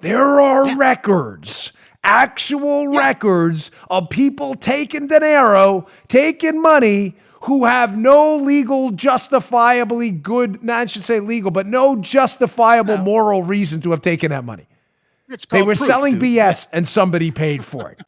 There are records, actual records of people taking dinero, taking money, who have no legal, justifiably good, I should say legal, but no justifiable moral reason to have taken that money. They were selling BS and somebody paid for it.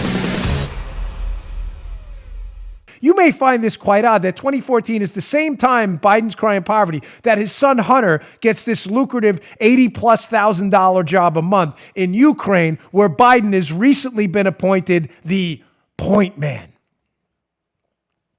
You may find this quite odd that 2014 is the same time Biden's crying poverty, that his son Hunter gets this lucrative $80,000+ job a month in Ukraine, where Biden has recently been appointed the point man.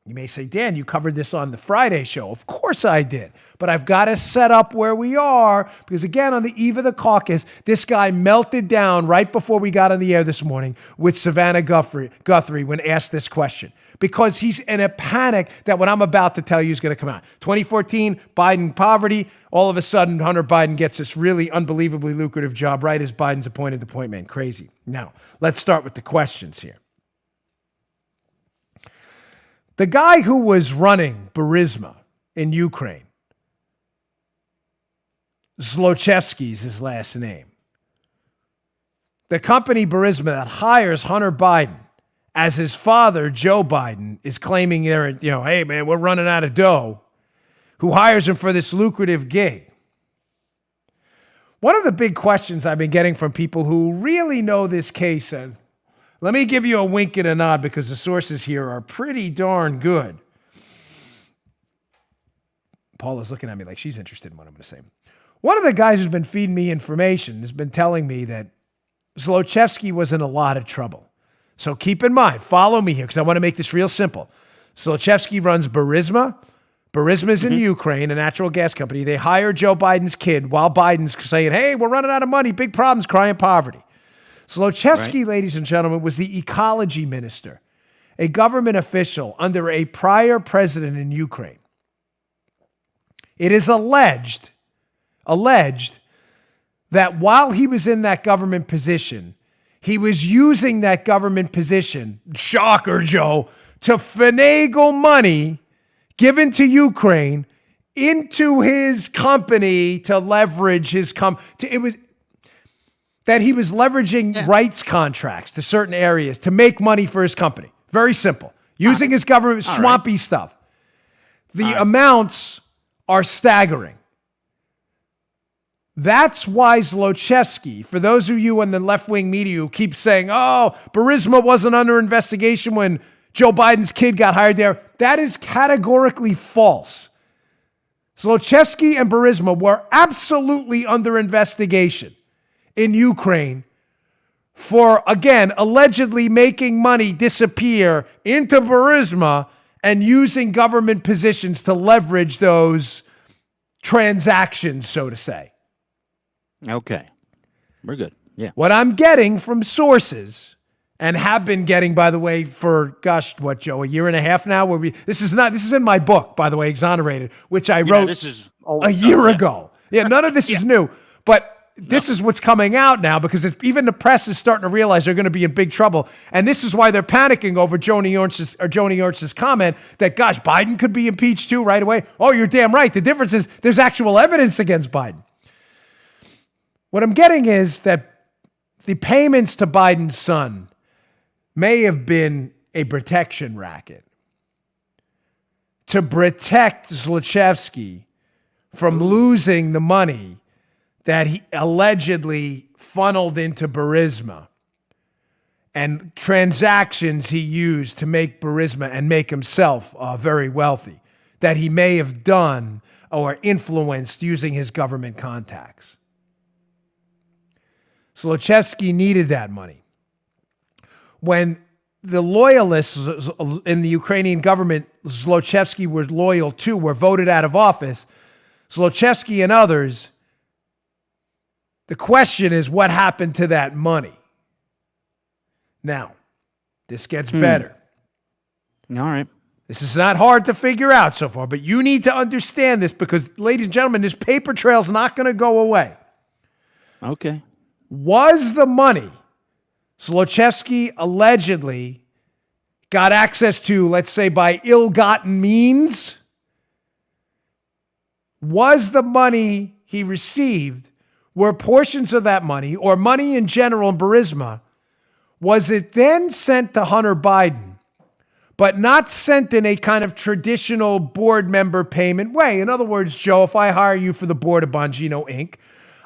You may say, Dan, you covered this on the Friday show. Of course I did. But I've got to set up where we are because, again, on the eve of the caucus, this guy melted down right before we got on the air this morning with Savannah Guthrie when asked this question because he's in a panic that what I'm about to tell you is going to come out. 2014, Biden poverty. All of a sudden, Hunter Biden gets this really unbelievably lucrative job right as Biden's appointed the point man. Crazy. Now, let's start with the questions here. The guy who was running Burisma in Ukraine, Zlochevsky is his last name. The company Burisma that hires Hunter Biden as his father, Joe Biden, is claiming they're, hey man, we're running out of dough, who hires him for this lucrative gig. One of the big questions I've been getting from people who really know this case, and let me give you a wink and a nod because the sources here are pretty darn good. Paula's looking at me like she's interested in what I'm going to say. One of the guys who's been feeding me information has been telling me that Zlochevsky was in a lot of trouble. So keep in mind, follow me here because I want to make this real simple. Zlochevsky runs Burisma. Burisma's in Ukraine, a natural gas company. They hire Joe Biden's kid while Biden's saying, hey, we're running out of money, big problems, crying poverty. Zlochevsky, ladies and gentlemen, was the ecology minister, a government official under a prior president in Ukraine. It is alleged that while he was in that government position, he was using that government position, shocker, Joe, to finagle money given to Ukraine into his company to leverage his that he was leveraging rights contracts to certain areas to make money for his company. Very simple. Using his government swampy stuff. The amounts are staggering. That's why Zlochevsky, for those of you in the left-wing media who keep saying, oh, Burisma wasn't under investigation when Joe Biden's kid got hired there, that is categorically false. Zlochevsky and Burisma were absolutely under investigation in Ukraine for, again, allegedly making money disappear into Burisma and using government positions to leverage those transactions, so to say. Okay. We're good. Yeah. What I'm getting from sources, and have been getting, by the way, for, Joe, a year and a half now? This is in my book, by the way, Exonerated, which I wrote a year ago. Yeah, none of this is new. But this is what's coming out now because even the press is starting to realize they're going to be in big trouble. And this is why they're panicking over Joni Ernst's comment that, Biden could be impeached too right away. Oh, you're damn right. The difference is there's actual evidence against Biden. What I'm getting is that the payments to Biden's son may have been a protection racket to protect Zlochevsky from losing the money that he allegedly funneled into Burisma and transactions he used to make Burisma and make himself very wealthy that he may have done or influenced using his government contacts. Zlochevsky needed that money. When the loyalists in the Ukrainian government Zlochevsky were loyal to were voted out of office, Zlochevsky and others, the question is what happened to that money? Now, this gets better. All right. This is not hard to figure out so far, but you need to understand this because, ladies and gentlemen, this paper trail is not going to go away. Okay. Was the money Zlochevsky allegedly got access to, let's say, by ill-gotten means? Was the money he received were portions of that money, or money in general in Burisma, was it then sent to Hunter Biden, but not sent in a kind of traditional board member payment way? In other words, Joe, if I hire you for the board of Bongino Inc.,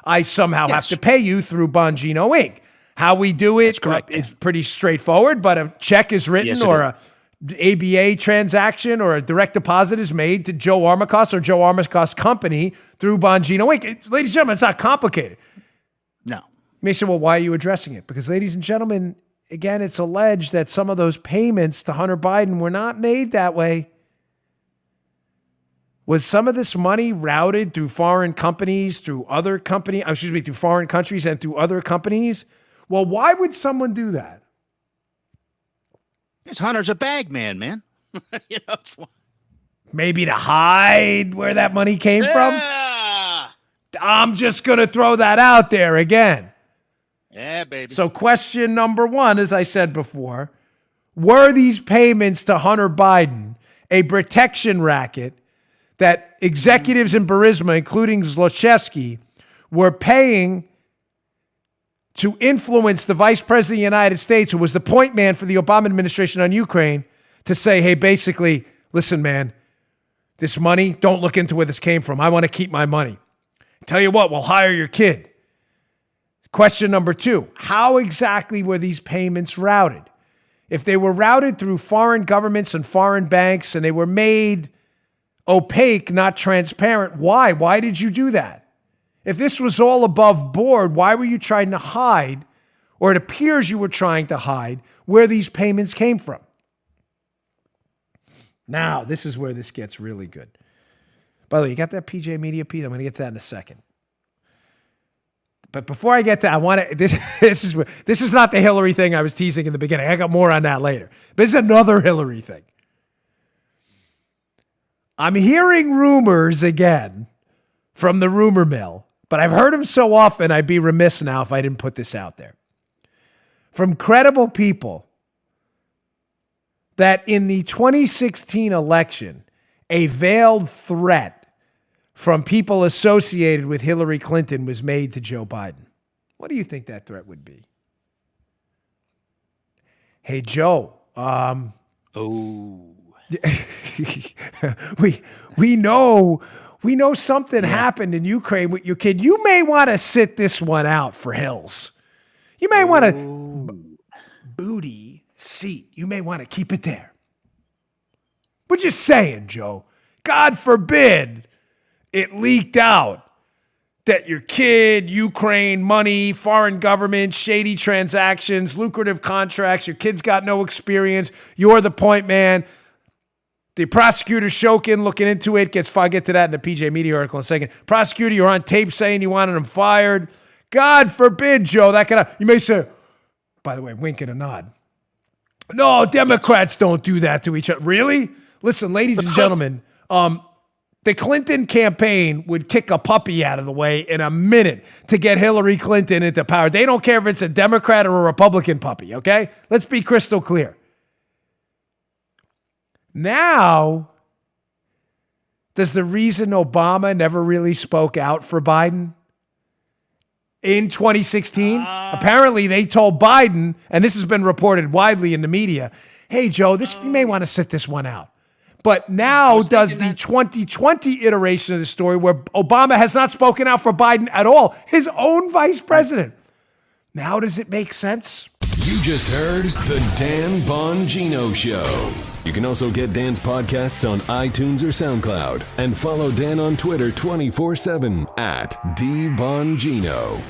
I somehow have to pay you through Bongino Inc. How we do it, it's pretty straightforward, but a check is written or a ABA transaction or a direct deposit is made to Joe Armacost or Joe Armacost Company through Bongino Inc. Ladies and gentlemen, it's not complicated. No. You may say, well, why are you addressing it? Because, ladies and gentlemen, again, it's alleged that some of those payments to Hunter Biden were not made that way. Was some of this money routed through foreign companies, through foreign countries and through other companies? Well, why would someone do that? Because Hunter's a bag man. Maybe to hide where that money came from? I'm just going to throw that out there again. Yeah, baby. So question number one, as I said before, were these payments to Hunter Biden a protection racket that executives in Burisma, including Zlochevsky, were paying to influence the vice president of the United States, who was the point man for the Obama administration on Ukraine, to say, hey, basically, listen, man, this money, don't look into where this came from. I want to keep my money. Tell you what, we'll hire your kid. Question number two, how exactly were these payments routed? If they were routed through foreign governments and foreign banks and they were made opaque, not transparent, why? Why did you do that? If this was all above board, why were you trying to hide, or it appears you were trying to hide, where these payments came from? Now, this is where this gets really good. By the way, you got that PJ Media piece? I'm going to get to that in a second. But before I get to that, I want to, this is not the Hillary thing I was teasing in the beginning. I got more on that later. But this is another Hillary thing. I'm hearing rumors again from the rumor mill, but I've heard them so often, I'd be remiss now if I didn't put this out there. From credible people, that in the 2016 election, a veiled threat from people associated with Hillary Clinton was made to Joe Biden. What do you think that threat would be? Hey, Joe. we know something happened in Ukraine with your kid. You may want to sit this one out for Hills. You may want to booty seat. You may want to keep it there. We're just saying, Joe. God forbid it leaked out that your kid, Ukraine, money, foreign government, shady transactions, lucrative contracts, your kid's got no experience. You're the point man. The prosecutor, Shokin, looking into it, I'll get to that in the PJ Media article in a second. Prosecutor, you're on tape saying you wanted him fired. God forbid, Joe, that could happen. You may say, by the way, wink and a nod. No, Democrats don't do that to each other. Really? Listen, ladies and gentlemen, the Clinton campaign would kick a puppy out of the way in a minute to get Hillary Clinton into power. They don't care if it's a Democrat or a Republican puppy, okay? Let's be crystal clear. Now, does the reason Obama never really spoke out for Biden in 2016? Apparently, they told Biden, and this has been reported widely in the media, hey, Joe, you may want to sit this one out. But now does the 2020 iteration of the story where Obama has not spoken out for Biden at all, his own vice president. Now does it make sense? You just heard The Dan Bongino Show. You can also get Dan's podcasts on iTunes or SoundCloud. And follow Dan on Twitter 24/7 @DBongino.